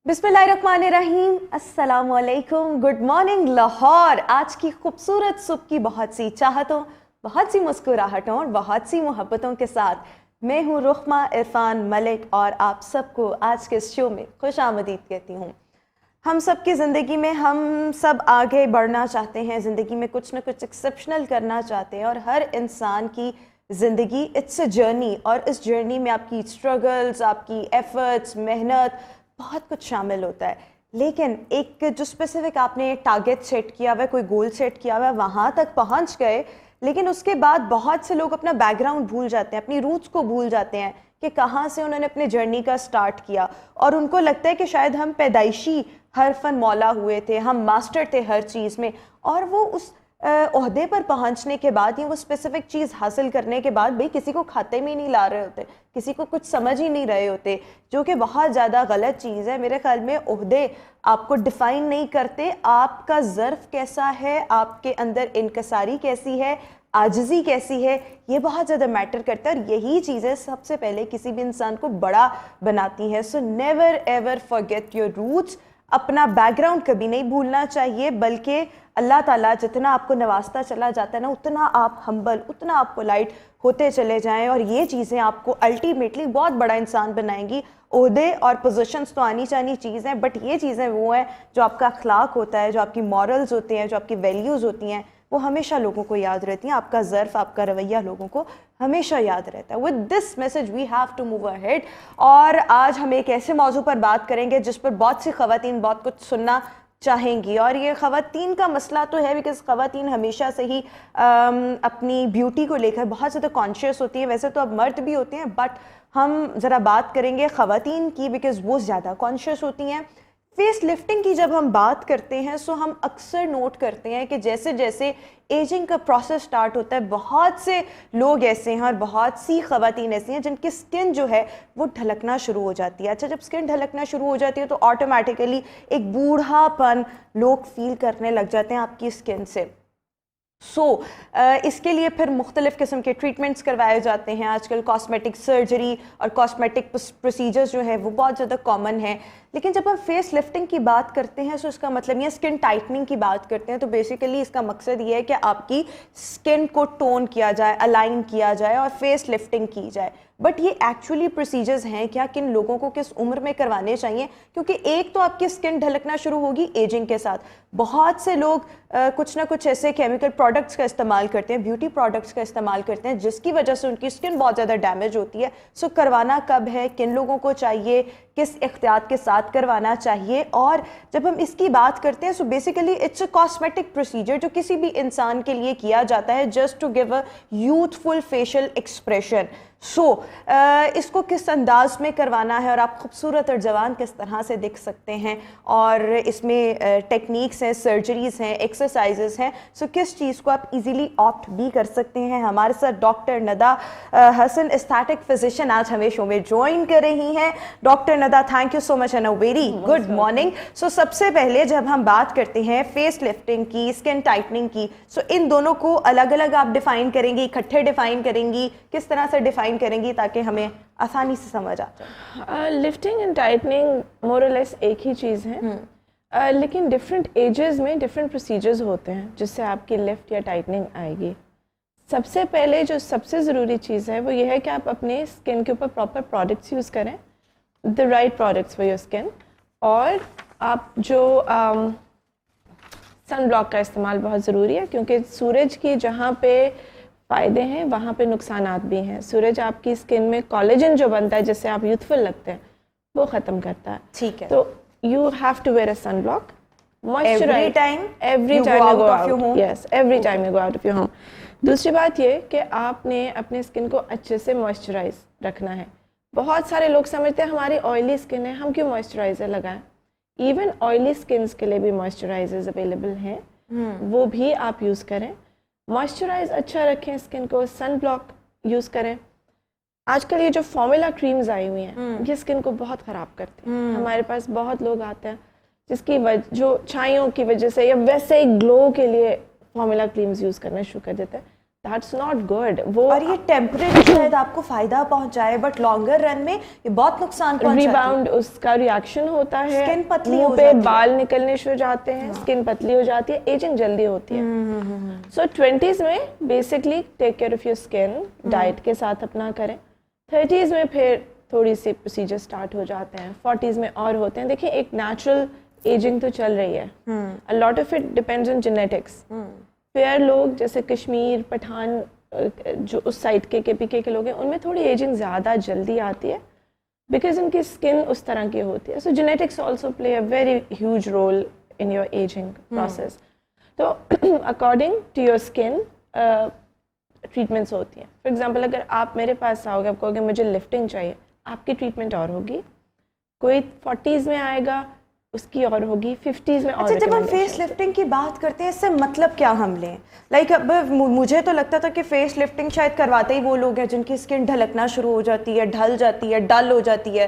बिस्मिल्लाहिर्रहमानिर्रहीम, अस्सलाम वालेकुम, गुड मॉर्निंग लाहौर। आज की खूबसूरत सुबह की बहुत सी चाहतों, बहुत सी मुस्कुराहटों और बहुत सी मोहब्बतों के साथ मैं हूँ रुखमा इरफान मलिक और आप सबको आज के इस शो में खुश आमदीद कहती हूँ। हम सब की ज़िंदगी में हम सब आगे बढ़ना चाहते हैं, ज़िंदगी में कुछ ना कुछ एक्सेप्शनल करना चाहते हैं और हर इंसान की ज़िंदगी इट्स अ जर्नी और इस जर्नी में आपकी स्ट्रगल्स, आपकी एफ़र्ट्स, मेहनत बहुत कुछ शामिल होता है। लेकिन एक जो स्पेसिफिक आपने टारगेट सेट किया हुआ है, कोई गोल सेट किया हुआ है, वहाँ तक पहुँच गए, लेकिन उसके बाद बहुत से लोग अपना बैकग्राउंड भूल जाते हैं, अपनी रूट्स को भूल जाते हैं कि कहाँ से उन्होंने अपने जर्नी का स्टार्ट किया और उनको लगता है कि शायद हम पैदाइशी हर फन मौला हुए थे, हम मास्टर थे हर चीज़ में और वो उस ओहदे पर पहुंचने के बाद या वो स्पेसिफिक चीज़ हासिल करने के बाद भाई किसी को खाते में ही नहीं ला रहे होते, किसी को कुछ समझ ही नहीं रहे होते, जो कि बहुत ज़्यादा गलत चीज़ है। मेरे ख्याल में ओहदे आपको डिफ़ाइन नहीं करते, आपका ज़र्फ़ कैसा है, आपके अंदर इनकसारी कैसी है, आजिज़ी कैसी है, ये बहुत ज़्यादा मैटर करता है और यही चीज़ें सबसे पहले किसी भी इंसान को बड़ा बनाती हैं। So never ever forget your roots. अपना बैकग्राउंड कभी नहीं भूलना चाहिए, बल्कि अल्लाह ताला जितना आपको नवाजता चला जाता है ना, उतना आप हम्बल, उतना आप पोलाइट होते चले जाएं और ये चीज़ें आपको अल्टीमेटली बहुत बड़ा इंसान बनाएंगी। ओहदे और पोजीशंस तो आनी चाहिए चीज़ हैं, बट ये चीज़ें वो हैं जो आपका अखलाक होता है, जो आपकी मॉरल्स होते हैं, जो आपकी वैल्यूज़ होती हैं, वो हमेशा लोगों को याद रहती हैं। आपका ज़र्फ़, आपका रवैया लोगों को हमेशा याद रहता है। With this message we have to move ahead. और आज हम एक ऐसे मौजू पर बात करेंगे जिस पर बहुत सी ख़वातीन बहुत कुछ सुनना चाहेंगी और ये ख़वातीन का मसला तो है बिकॉज़ ख़वातीन हमेशा से ही अपनी ब्यूटी को लेकर बहुत ज़्यादा कॉन्शियस होती हैं। वैसे तो अब मर्द भी होते हैं, बट हम ज़रा बात करेंगे ख़वातीन की बिकॉज़ वो ज़्यादा कॉन्शियस होती हैं। फेस लिफ्टिंग की जब हम बात करते हैं सो हम अक्सर नोट करते हैं कि जैसे जैसे एजिंग का प्रोसेस स्टार्ट होता है, बहुत से लोग ऐसे हैं और बहुत सी ख़वातीन ऐसी हैं जिनकी स्किन जो है वो ढलकना शुरू हो जाती है। अच्छा, जब स्किन ढलकना शुरू हो जाती है तो ऑटोमेटिकली एक बूढ़ापन लोग फील करने लग जाते हैं आपकी स्किन से। इसके लिए फिर मुख्तलिफ़ किस्म के ट्रीटमेंट्स करवाए जाते हैं। आजकल कॉस्मेटिक सर्जरी और कॉस्मेटिक प्रोसीजर्स जो है वो बहुत ज़्यादा कॉमन है। लेकिन जब हम फेस लिफ्टिंग की बात करते हैं तो इसका मतलब ये स्किन टाइटनिंग की बात करते हैं तो बेसिकली इसका मकसद ये है कि आपकी स्किन को टोन किया जाए, अलाइन किया जाए और फेस लिफ्टिंग की जाए। बट ये एक्चुअली प्रोसीजर्स हैं क्या, किन लोगों को किस उम्र में करवाने चाहिए? क्योंकि एक तो आपकी स्किन ढलकना शुरू होगी एजिंग के साथ। बहुत से लोग कुछ ना कुछ ऐसे केमिकल प्रोडक्ट्स का इस्तेमाल करते हैं, ब्यूटी प्रोडक्ट्स का इस्तेमाल करते हैं जिसकी वजह से उनकी स्किन बहुत ज़्यादा डैमेज होती है। सो करवाना कब है, किन लोगों को चाहिए, किस एहतियात के साथ करवाना चाहिए? और जब हम इसकी बात करते हैं so basically it's a cosmetic procedure जो किसी भी इंसान के लिए किया जाता है just to give a youthful facial expression. इसको किस अंदाज में करवाना है और आप खूबसूरत और जवान किस तरह से दिख सकते हैं और इसमें टेक्निक्स हैं, सर्जरीज़ हैं, एक्सरसाइजेस हैं। किस चीज़ को आप इजीली ऑप्ट भी कर सकते हैं। हमारे साथ doctor Nida Hasan, aesthetic physician, आज हमें शो में ज्वाइन कर रही हैं। Doctor Nida, thank you so much and a very good morning. सबसे पहले जब हम बात करते हैं फेस लिफ्टिंग की, स्किन टाइटनिंग की, इन दोनों को अलग अलग आप डिफ़ाइन करेंगी, इकट्ठे डिफ़ाइन करेंगी, किस तरह से डिफ़ाइन करेंगी ताकि हमें आसानी से समझ आ जाए? लिफ्टिंग एंड टाइटनिंग मोर और लेस एक ही चीज़ है, लेकिन डिफरेंट एजेस में डिफरेंट प्रोसीजर्स होते हैं जिससे आपकी लिफ्ट या टाइटनिंग आएगी। सबसे पहले जो सबसे ज़रूरी चीज़ है वो ये है कि आप अपने स्किन के ऊपर प्रॉपर प्रोडक्ट्स यूज़ करें, the right products for your skin. और आप जो सन ब्लॉक का इस्तेमाल बहुत ज़रूरी है क्योंकि सूरज की जहाँ पे फ़ायदे हैं वहाँ पे नुकसानात भी हैं। सूरज आपकी स्किन में कोलेजन जो बनता है जिससे आप यूथफुल लगते हैं वो ख़त्म करता है। ठीक है, तो you have to wear a sun block every time you go out of your home. Yes, every time you go out of your home. दूसरी बात ये कि आपने अपने स्किन को अच्छे से मॉइस्चराइज रखना है। बहुत सारे लोग समझते हैं हमारी ऑयली स्किन है, हम क्यों मॉइस्चराइज़र लगाएं। इवन ऑयली स्किन्स के लिए भी मॉइस्चराइजर्स अवेलेबल हैं, वो भी आप यूज़ करें। मॉइस्चराइज अच्छा रखें स्किन को, सन ब्लॉक यूज़ करें। आजकल ये जो फॉर्मूला क्रीम्स आई हुई हैं ये स्किन को बहुत ख़राब करती हैं। हमारे पास बहुत लोग आते हैं जिसकी जो छाइयों की वजह से या वैसे ही ग्लो के लिए फॉर्मूला क्रीम्स यूज़ करना शुरू कर देते हैं that's not good. वो اور یہ ٹیمپریری شاید آپ کو فائدہ پہنچائے بٹ لانگر رن میں یہ بہت نقصان پہنچاتی ہے. ریباؤنڈ اس کا ریئیکشن ہوتا ہے, اسکن پتلی منہ پہ بال نکلنے شروع ہو جاتے ہیں, اسکن پتلی ہو جاتی ہے, ایجنگ جلدی ہوتی ہے. سو 20s میں basically take care of your skin, diet کے ساتھ اپنا کریں. 30s میں پھر تھوڑی سی پروسیجر اسٹارٹ ہو جاتے ہیں, 40s میں اور ہوتے ہیں. دیکھیں ایک نیچرل ایجنگ تو چل رہی ہے, a lot of it depends on genetics. Fair لوگ جیسے کشمیر, پٹھان, جو اس سائڈ کے KPK کے لوگ ہیں, ان میں تھوڑی ایجنگ زیادہ جلدی آتی ہے بیکاز ان کی اسکن اس طرح کی ہوتی ہے. So genetics also play a very huge role in your aging process. تو according to your skin treatments ہوتی ہیں. فار ایگزامپل اگر آپ میرے پاس آؤ گے, آپ کہو گے مجھے لفٹنگ چاہیے, آپ کی ٹریٹمنٹ اور ہوگی. کوئی 40s میں آئے گا, اس کی اور ہوگی, 50s میں اور. جب ہم فیس لفٹنگ کی بات کرتے ہیں اس سے مطلب کیا ہم لیں؟ لائک اب مجھے تو لگتا تھا کہ فیس لفٹنگ شاید کرواتے ہی وہ لوگ ہیں جن کی اسکن ڈھلکنا شروع ہو جاتی ہے, ڈھل جاتی ہے, ڈل ہو جاتی ہے.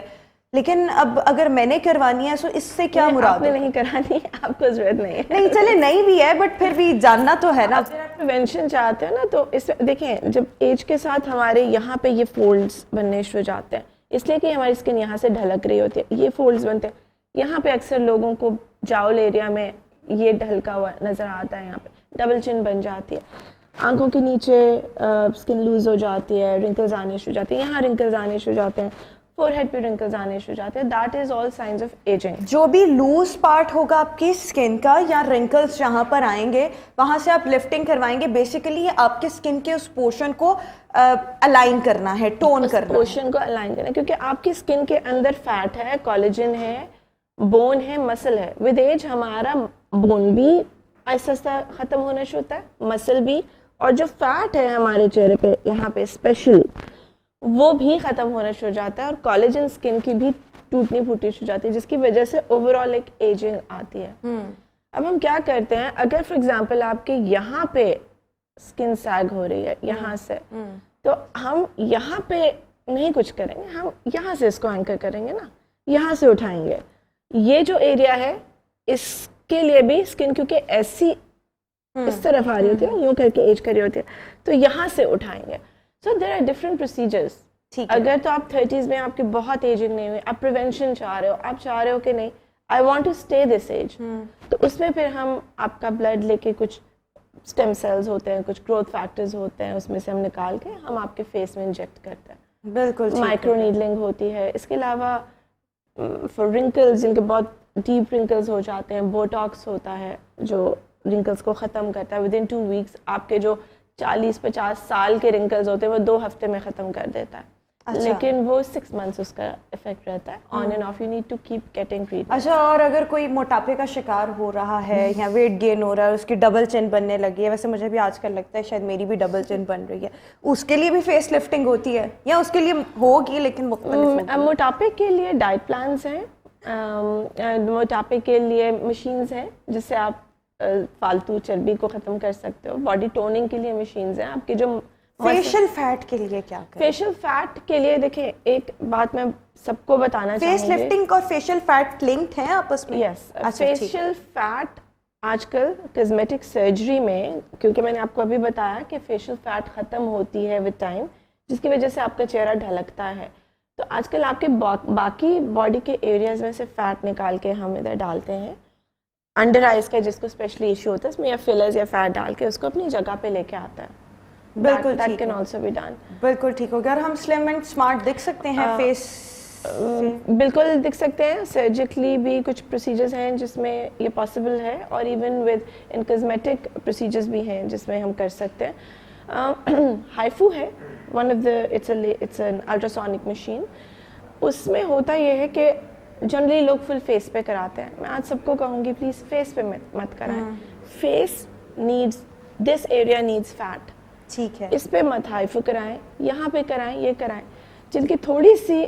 لیکن اب اگر میں نے کروانی ہے تو اس سے کیا مراد؟ آپ نے نہیں کرانی, آپ کو ضرورت نہیں ہے. نہیں چلے نہیں بھی ہے بٹ پھر بھی جاننا تو ہے نا. اگر آپ پریونشن چاہتے ہیں نا تو اس دیکھیں جب ایج کے ساتھ ہمارے یہاں پہ یہ فولڈس بننے شروع ہو جاتے ہیں, اس لیے کہ ہماری اسکن یہاں سے ڈھلک رہی ہوتی ہے, یہ فولڈس بنتے ہیں. یہاں پہ اکثر لوگوں کو جاول ایریا میں یہ ڈھلکا ہوا نظر آتا ہے, یہاں پہ ڈبل چن بن جاتی ہے, آنکھوں کے نیچے اسکن لوز ہو جاتی ہے, رنکلز آنے شروع ہو جاتے ہیں, یہاں رنکلز آنے شروع ہو جاتے ہیں, فور ہیڈ پہ رنکلز آنے شروع ہو جاتے ہیں. That is all signs of aging. جو بھی لوز پارٹ ہوگا آپ کی اسکن کا یا رنکلس جہاں پر آئیں گے وہاں سے آپ لفٹنگ کروائیں گے. بیسیکلی یہ آپ کے اسکن کے اس پورشن کو الائن کرنا ہے, ٹون کرنا ہے, پورشن کو الائن کرنا ہے, کیونکہ آپ کی اسکن کے اندر فیٹ ہے, کولیجن ہے, بون ہے, مسل ہے. ود ایج ہمارا بون بھی آہستہ آہستہ ختم ہونا شروع ہوتا ہے, مسل بھی, اور جو فیٹ ہے ہمارے چہرے پہ یہاں پہ اسپیشلی وہ بھی ختم ہونا شروع ہو جاتا ہے, اور کولیجن اسکن کی بھی ٹوٹنی پھوٹنی شروع ہو جاتی ہے, جس کی وجہ سے اوور آل ایک ایجنگ آتی ہے. اب ہم کیا کرتے ہیں, اگر فار ایگزامپل آپ کے یہاں پہ اسکن سیگ ہو رہی ہے یہاں سے, تو ہم یہاں پہ نہیں کچھ کریں گے, ہم یہاں سے اس کو اینکر کریں گے نا, یہاں سے اٹھائیں گے. یہ جو ایریا ہے اس کے لیے بھی اسکن کیونکہ ایسی اس طرف آ رہی ہوتی ہے, یوں کر کے ایج کر رہی ہوتی ہے, تو یہاں سے اٹھائیں گے. سو دیر آر ڈفرنٹ پروسیجرس. اگر تو آپ 30s میں آپ کی بہت ایجنگ نہیں ہوئی, آپ پریونشن چاہ رہے ہو, آپ چاہ رہے ہو کہ نہیں I want to stay this age, تو اس میں پھر ہم آپ کا بلڈ لے کے کچھ اسٹیم سیلز ہوتے ہیں, کچھ گروتھ فیکٹرز ہوتے ہیں, اس میں سے ہم نکال کے ہم آپ کے فیس میں انجیکٹ کرتے ہیں. بالکل مائکرو نیڈلنگ ہوتی ہے. اس کے علاوہ فار رنکلز جن کے بہت ڈیپ رنکلز ہو جاتے ہیں, بوٹاکس ہوتا ہے جو رنکلز کو ختم کرتا ہے. ود ان 2 weeks آپ کے جو 40-50 سال کے رنکلز ہوتے ہیں وہ 2 ہفتے میں ختم کر دیتا ہے. لیکن وہ 6 months اس کا افیکٹ رہتا ہے. On and off you need to keep getting treatment. اچھا, اور اگر کوئی موٹاپے کا شکار ہو رہا ہے یا ویٹ گین ہو رہا ہے, اس کی ڈبل چن بننے لگی ہے, ویسے مجھے بھی آج کل لگتا ہے شاید میری بھی ڈبل چن بن رہی ہے, اس کے لیے بھی فیس لفٹنگ ہوتی ہے یا اس کے لیے ہوگی لیکن مختلف؟ موٹاپے کے لیے ڈائٹ پلانس ہیں, موٹاپے کے لیے مشینز ہیں جس سے آپ فالتو چربی کو ختم کر سکتے ہو. باڈی ٹوننگ کے لیے مشینز ہیں. آپ کے جو فیشل فیٹ کے لیے کیا کریں؟ فیشل فیٹ کے لیے دیکھیں ایک بات میں سب کو بتانا چاہوں گی, فیس لفٹنگ اور فیشل فیٹ لنکڈ ہیں آپس میں؟ یس, فیشل فیٹ آج کل کاسمیٹک سرجری میں, کیونکہ میں نے آپ کو ابھی بتایا کہ فیشل فیٹ ختم ہوتی ہے ود ٹائم, جس کی وجہ سے آپ کا چہرہ ڈھلکتا ہے, تو آج کل آپ کے باقی باڈی کے ایریاز میں سے فیٹ نکال کے ہم ادھر ڈالتے ہیں. انڈر آئیز کا جس کو اسپیشلی ایشو ہوتا ہے اس میں یا فلرز یا فیٹ ڈال کے اس کو اپنی جگہ پہ لے کے آتا ہے. بالکل that can also be done. بالکل ٹھیک ہو گیا. اور ہم سلم اینڈ اسمارٹ دکھ سکتے ہیں فیس؟ بالکل دکھ سکتے ہیں. سرجیکلی بھی کچھ پروسیجرز ہیں جس میں یہ پاسبل ہے, اور even with in cosmetic procedures بھی ہیں جس میں ہم کر سکتے ہیں. ہائفو ہے one of the, it's an ultrasonic machine. اس میں ہوتا یہ ہے کہ جنرلی لوگ فل فیس پہ کراتے ہیں. میں آج سب کو کہوں گی پلیز فیس پہ مت کرائیں. Face needs, this area needs fat. ٹھیک ہے, اس پہ مت ہائفو کرائیں, یہاں پہ کرائیں, یہ کرائیں. جن کی تھوڑی سی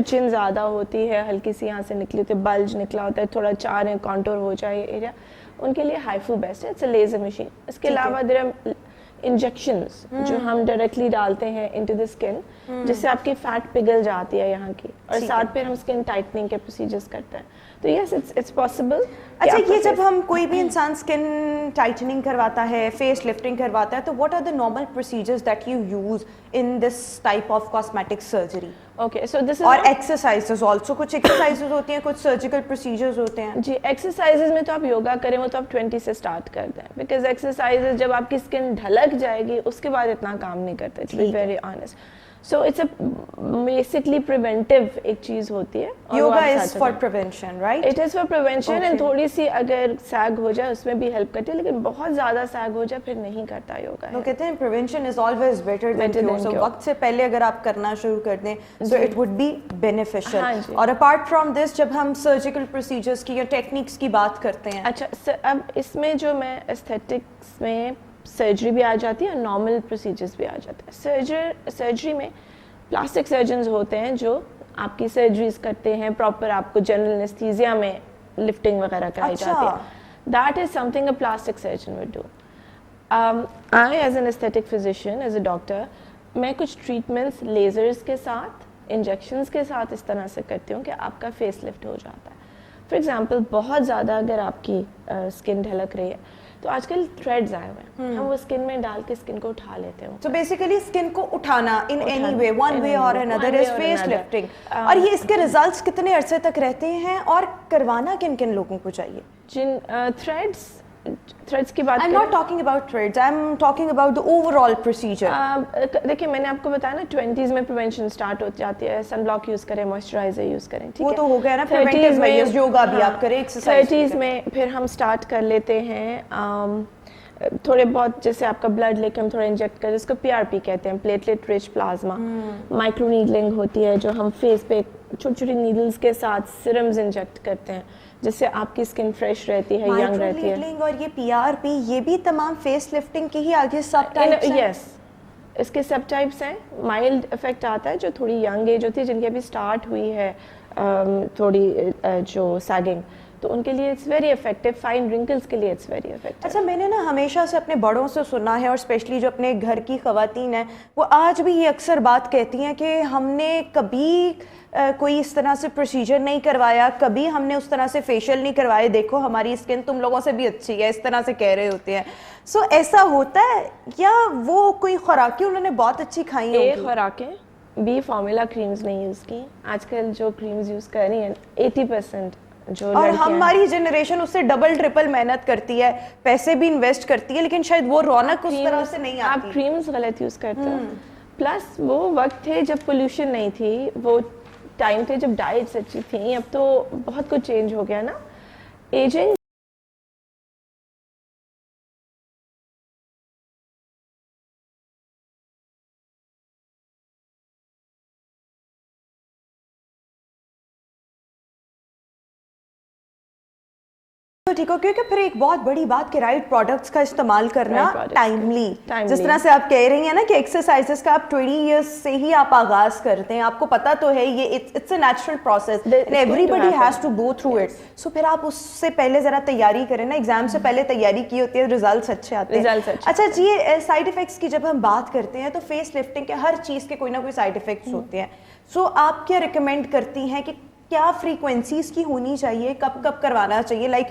چن زیادہ ہوتی ہے, ہلکی سی یہاں سے نکلی ہوتی ہے, بلج نکلا ہوتا ہے, تھوڑا چار کانٹور ہو جائے ایریا, ان کے لیے ہائفو بیسٹ ہے. It's a laser machine. اس کے علاوہ इंजेक्शंस जो हम डायरेक्टली डालते हैं इनटू द स्किन, जिससे आपकी फैट पिघल जाती है यहाँ की, और साथ फिर हम स्किन टाइटनिंग के प्रोसीजर्स करते हैं. तो यस, इट्स पॉसिबल. अच्छा, ये जब हम कोई भी इंसान स्किन टाइटनिंग करवाता है, फेस लिफ्टिंग करवाता है, तो what are the normal procedures that you use in this type of cosmetic surgery? Okay, so this is और एक्सरसाइजेस आल्सो, कुछ एक्सरसाइजेस होती हैं, कुछ सर्जिकल प्रोसीजर्स होते हैं. जी, एक्सरसाइजेज में तो आप योगा करें वो तो आप 20 से स्टार्ट कर दें, बिकॉज एक्सरसाइजेज जब आपकी स्किन ढलक जाएगी उसके बाद इतना काम नहीं करते, to be very honest. So it's a basically preventive एक चीज होती है. Yoga is for prevention, right? It is for prevention, and थोड़ी सी अगर सैग हो जाए उसमें भी हेल्प करती है, लेकिन बहुत ज्यादा सैग हो जाए फिर नहीं करता योगा. लोग कहते हैं prevention is always better than cure. So वक्त से पहले अगर आप करना शुरू कर दें so it would be beneficial. और अपार्ट फ्रॉम दिस, जब हम सर्जिकल प्रोसीजर्स की या टेक्निक्स की बात करते हैं, अच्छा, अब इसमें जो मैं एस्थेटिक्स में सर्जरी भी आ जाती है और नॉर्मल प्रोसीजर्स भी आ जाते हैं. सर्जरी में प्लास्टिक सर्जन्स होते हैं जो आपकी सर्जरीज करते हैं, प्रॉपर आपको जनरल एनेस्थीसिया में लिफ्टिंग वगैरह कराई जाती है. That is something a plastic surgeon would do. I as an aesthetic physician, as a doctor, मैं कुछ ट्रीटमेंट्स लेजर्स के साथ, इंजेक्शंस के साथ इस तरह से करती हूँ कि आपका फेस लिफ्ट हो जाता है. फॉर एग्जाम्पल, बहुत ज़्यादा अगर आपकी स्किन ढलक रही है तो आजकल थ्रेड्स आए हुए हैं, हम वो स्किन में डाल के स्किन को उठा लेते हैं. तो बेसिकली स्किन को उठाना in any way, one way और अनदर, इज फेस लिफ्टिंग. और ये इसके रिजल्ट्स कितने अरसे तक रहते हैं और करवाना किन किन लोगों को चाहिए? जिन थ्रेड्स की बात, I am not talking about threads, I am talking about the overall procedure. देखिए, मैंने आपको बताया ना 20s में प्रिवेंशन स्टार्ट हो जाती है. सनब्लॉक यूज करें, मॉइस्चराइजर यूज करें, ठीक है, वो तो हो गया ना. 30s में योगा भी आप करें, एक्सरसाइज. 30s में फिर हम स्टार्ट कर लेते हैं थोड़े बहुत, जैसे आपका ब्लड लेके हम थोड़ा इंजेक्ट करें, जिसको PRP कहते हैं, platelet rich plasma. Micro needling होती है जो हम फेस पे छोटी छोटी नीडल्स के साथ सिरम्स इंजेक्ट करते हैं, जिससे आपकी स्किन फ्रेश रहती है, यंग रहती है. और ये PRP, ये भी तमाम फेस लिफ्टिंग के ही आगे सब टाइप्स हैं. यस, इसके सब टाइप्स हैं. माइल्ड इफेक्ट आता है जो थोड़ी यंग एज होती है, जिनकी अभी स्टार्ट हुई है थोड़ी जो सैगिंग, तो उनके लिए it's very effective. Fine wrinkles के लिए इट्स वेरी इफेक्टिव. अच्छा, मैंने ना हमेशा से अपने बड़ों से सुना है, और स्पेशली जो अपने घर की ख़वातीन हैं, वो आज भी ये अक्सर बात कहती हैं कि हमने कभी कोई इस तरह से प्रोसीजर नहीं करवाया, कभी हमने उस तरह से फेशियल नहीं करवाए, देखो हमारी स्किन तुम लोगों से भी अच्छी है, इस तरह से कह रहे होते हैं. सो ऐसा होता है या वो कोई खुराकें उन्होंने बहुत अच्छी खाई होंगी? ए खुराकें, बी फार्मूला क्रीम्स नहीं यूज़ की. आजकल जो क्रीम्स यूज़ कर रही हैं 80% जो, और हमारी जनरेशन उससे डबल ट्रिपल मेहनत करती है, पैसे भी इन्वेस्ट करती है, लेकिन शायद वो रौनक उस तरह से नहीं आती. आप क्रीम्स गलत यूज़ करते हो. प्लस वो वक्त थे जब पोल्यूशन नहीं थी, वो टाइम थे जब डाइट्स अच्छी थी. अब तो बहुत कुछ चेंज हो गया ना. एजिंग ठीक हो, क्योंकि फिर एक बहुत बड़ी बात कि राइट प्रोडक्ट्स का इस्तेमाल करना टाइमली. जिस तरह से आप कह रही हैं ना कि एक्सरसाइजेस का आप 20 इयर्स से ही आप आगाज करते हैं, आपको पता तो है ये it's a natural process, everybody has to go through it. So फिर आप उससे पहले जरा तैयारी करें ना, एग्जाम से पहले तैयारी की होती है, रिजल्ट्स अच्छे आते हैं. अच्छा जी, साइड इफेक्ट्स की जब हम बात करते हैं तो फेस लिफ्टिंग के हर चीज़ के कोई ना कोई साइड इफेक्ट्स होते हैं. सो आप क्या रिकमेंड करती हैं कि क्या फ्रीक्वेंसीज की होनी चाहिए, कब कब करवाना चाहिए, लाइक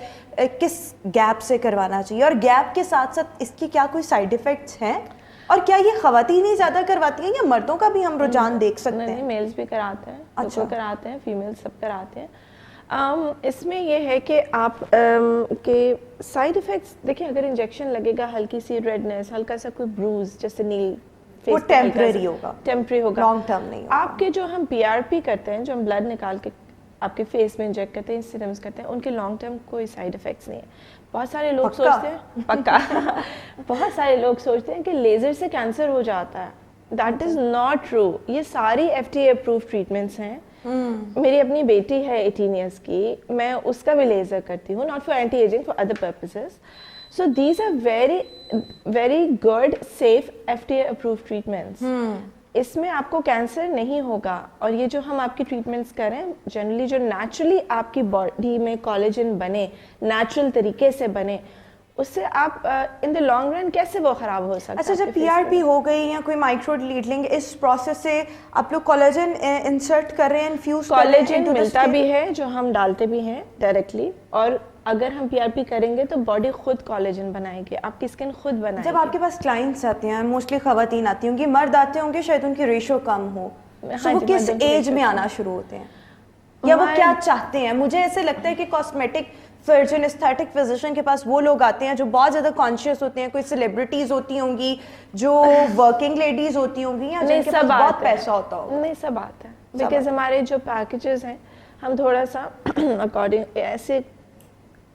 किस गैप से करवाना चाहिए, और गैप के साथ साथ इसकी क्या कोई साइड इफेक्ट्स हैं, और क्या ये खवातीन ही ज़्यादा करवाती हैं या मर्दों का भी हम रुझान देख सकते हैं? नहीं, मेल्स भी कराते हैं. अच्छा, कराते हैं, फीमेल्स सब कराते हैं. इसमें ये है कि आप के साइड इफेक्ट्स देखिए, अगर इंजेक्शन लगेगा, हल्की सी रेडनेस, हल्का सा कोई ब्रूज जैसे नील, वो टेम्परेरी होगा, लॉन्ग टर्म नहीं होगा. आपके जो हम PRP करते हैं, जो हम ब्लड निकाल के आपके फेस में इंजेक्ट करते हैं, सिरम्स करते हैं, उनके लॉन्ग टर्म कोई साइड इफेक्ट्स नहीं है. बहुत सारे लोग सोचते हैं पक्का बहुत सारे लोग सोचते हैं कि लेजर से कैंसर हो जाता है. That is not true. ये सारी FDA अप्रूव्ड ट्रीटमेंट्स हैं. मेरी अपनी बेटी है 18 इयर्स की, मैं उसका भी लेजर करती हूँ, not for anti ageing, for other purposes. So these are very good, safe FDA approved treatments. इसमें आपको कैंसर नहीं होगा. और ये जो हम आपकी ट्रीटमेंट्स करें, जनरली जो नेचुरली आपकी बॉडी में कोलेजन बने, नेचुरल तरीके से बने, उससे आप इन द लॉन्ग रन कैसे वो खराब हो सकता है? अच्छा, जब पीआरपी हो गई या कोई माइक्रो नीडलिंग, इस प्रोसेस से आप लोग कोलेजन इंसर्ट कर रहे हैं, इन्फ्यूज कर रहे हैं? कोलेजन मिलता भी है जो हम डालते भी हैं डायरेक्टली, और अगर हम पीआरपी करेंगे तो बॉडी खुद कोलेजन बनाएगी, आपकी स्किन खुद बनाएगी। जब आपके पास क्लाइंट्स आते हैं, मोस्टली खवातीन आती होंगी, मर्द आते होंगे, शायद उनकी रेशो कम हो, तो वो किस एज में आना शुरू होते हैं, या वो क्या चाहते हैं? मुझे ऐसे लगता है कि कॉस्मेटिक सर्जन, एस्थेटिक फिजिशियन के पास वो लोग आते हैं जो बहुत ज़्यादा कॉन्शियस होते हैं, कोई सेलिब्रिटीज़ होती होंगी, जो वर्किंग लेडीज़ होती होंगी, या जिनके पास बहुत पैसा होता होगा। नहीं, सब आता है, बिकॉज हमारे जो पैकेजेस हैं हम थोड़ा सा अकॉर्डिंग ऐसे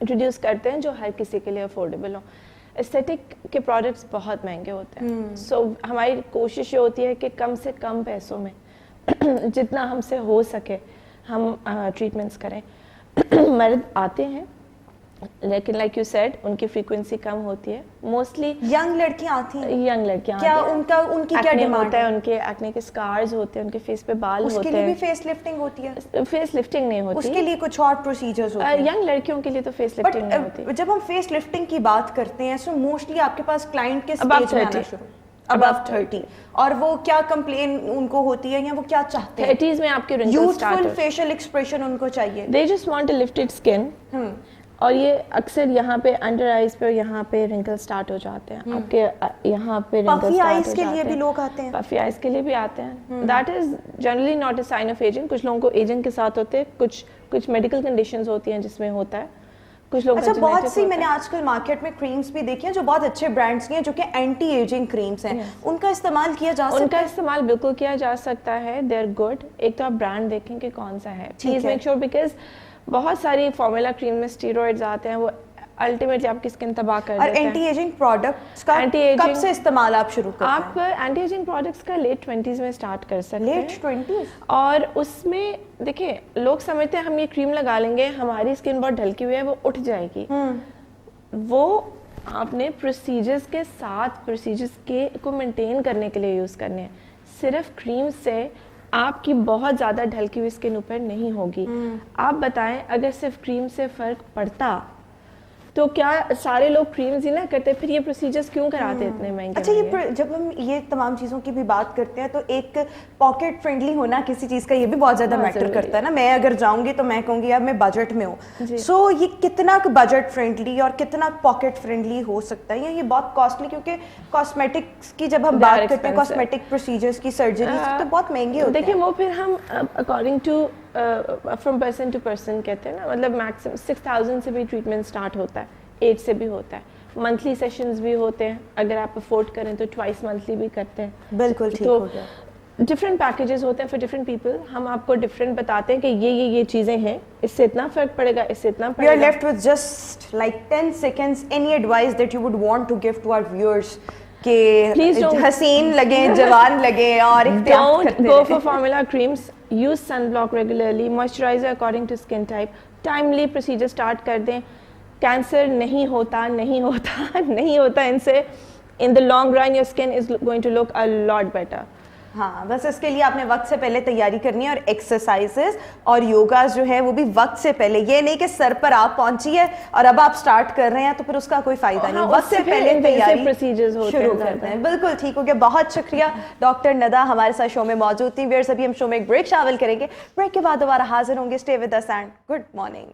इंट्रोड्यूस करते हैं जो हर किसी के लिए अफोर्डेबल हो। एस्थेटिक के प्रोडक्ट्स बहुत महंगे होते हैं, सो हमारी कोशिश ये होती है कि कम से कम पैसों में जितना हमसे हो सके हम ट्रीटमेंट्स करें। मर्द आते हैं, लेकिन लाइक यू सेड उनकी फ्रीक्वेंसी कम होती है। मोस्टली यंग लड़कियां आती हैं, यंग लड़कियां क्या आती हैं, उनकी क्या डिमांड होता है? उनके एक्ने के स्कार्स होते हैं, उनके फेस पे बाल होते हैं। उसके लिए भी फेस लिफ्टिंग होती है? फेस लिफ्टिंग नहीं होती, उसके लिए कुछ और प्रोसीजर्स होते हैं। यंग लड़कियों के लिए तो फेस लिफ्टिंग नहीं होती। जब हम फेस लिफ्टिंग की बात करते हैं, सो मोस्टली आपके पास क्लाइंट के स्टेज में आना शुरू above 30, और वो क्या कंप्लेन उनको होती है, या वो क्या चाहते हैं? 30s में आपके wrinkles start यूथफुल हो, फेशियल एक्सप्रेशन उनको चाहिए। they just want a lifted skin, और ये अक्सर यहाँ पे अंडर आईज पे यहाँ पे रिंकल स्टार्ट हो जाते हैं, आपके यहाँ पे रिंकल पफी स्टार्ट आईज हो के जाते लिए भी हैं। लोग आते हैं? पफी आईज के लिए भी आते हैं। That is generally not a sign of ageing. कुछ लोगों को एजिंग के साथ होते हैं, कुछ मेडिकल कंडीशंस होती हैं जिसमें होता है, कुछ लोग। अच्छा, बहुत सी मैंने आजकल मार्केट में क्रीम्स भी देखी हैं जो बहुत अच्छे ब्रांड्स की हैं, जो कि एंटी एजिंग क्रीम्स हैं, उनका इस्तेमाल किया जा सकता है? उनका इस्तेमाल बिल्कुल किया जा सकता है, दे आर गुड। एक तो आप ब्रांड देखें कि कौन सा है, प्लीज मेक श्योर, बिकॉज बहुत सारी फॉर्मूला क्रीम में स्टीरॉइड्स आते हैं, वो अल्टीमेटली आपकी स्किन तबाह कर देते हैं। और एंटी एजिंग प्रोडक्ट्स का कब से इस्तेमाल आप शुरू करते हैं? आप एंटी एजिंग प्रोडक्ट्स का लेट 20s में स्टार्ट कर सकते हैं। Late 20s? और उसमें देखिए, लोग समझते हैं हम ये क्रीम लगा लेंगे, हमारी स्किन बहुत ढलकी हुई है, वो उठ जाएगी। वो आपने प्रोसीजर्स के साथ प्रोसीजर्स के को मेंटेन करने के लिए यूज़ करने हैं। सिर्फ क्रीम से आपकी बहुत ज़्यादा ढलकी हुई स्किन ऊपर नहीं होगी। आप बताएं, अगर सिर्फ क्रीम से फ़र्क पड़ता तो क्या सारे लोग क्रीम्स ही ना करते, फिर ये प्रोसीजर्स क्यों कराते इतने महंगे? अच्छा, ये जब हम ये तमाम चीज़ों की भी बात करते हैं, तो एक पॉकेट फ्रेंडली होना किसी चीज़ का ये भी बहुत ज़्यादा मैटर करता है ना। मैं अगर जाऊंगी तो मैं कहूँगी यार मैं बजट में हूँ, सो ये कितना बजट फ्रेंडली और कितना पॉकेट फ्रेंडली हो सकता है, या ये बहुत कॉस्टली? क्योंकि कॉस्मेटिक्स की जब हम बात करते हैं, कॉस्मेटिक प्रोसीजर्स की, सर्जरी तो बहुत महंगे होते हैं। देखिए, वो फिर हम according to from person to person कहते हैं ना, मतलब मैक्सिमम 6000 से भी ट्रीटमेंट स्टार्ट होता है, 8 से भी होता है। मंथली सेशंस भी होते हैं, अगर आप अफोर्ड करें तो ट्वाइस मंथली भी करते हैं। बिल्कुल ठीक हो गया। डिफरेंट पैकेजेस होते हैं फॉर डिफरेंट पीपल। हम आपको डिफरेंट बताते हैं कि ये चीज़ें हैं, इससे इतना फर्क पड़ेगा, इससे इतना पड़ेगा। We are left with just like 10 seconds. Any advice that you would want to give to our viewers? कि हसीन लगे, जवान लगे, और don't go for formula creams. Use sunblock regularly. Moisturizer according to skin type. Timely procedure start कर दें। Cancer नहीं होता इनसे। In the long run, your skin is going to look a lot better. हाँ, बस इसके लिए आपने वक्त से पहले तैयारी करनी है, और एक्सरसाइजेस और योगा जो है वो भी वक्त से पहले। ये नहीं कि सर पर आप पहुंची है और अब आप स्टार्ट कर रहे हैं तो फिर उसका कोई फायदा नहीं। वक्त से पहले तैयारी प्रोसीजर्स शुरू करते हैं। बिल्कुल ठीक हो गया, बहुत शुक्रिया। डॉक्टर नदा हमारे साथ शो में मौजूद थी। अभी हम शो में एक ब्रेक शामिल करेंगे। ब्रेक के बाद दोबारा हाजिर होंगे। Stay with us and good morning.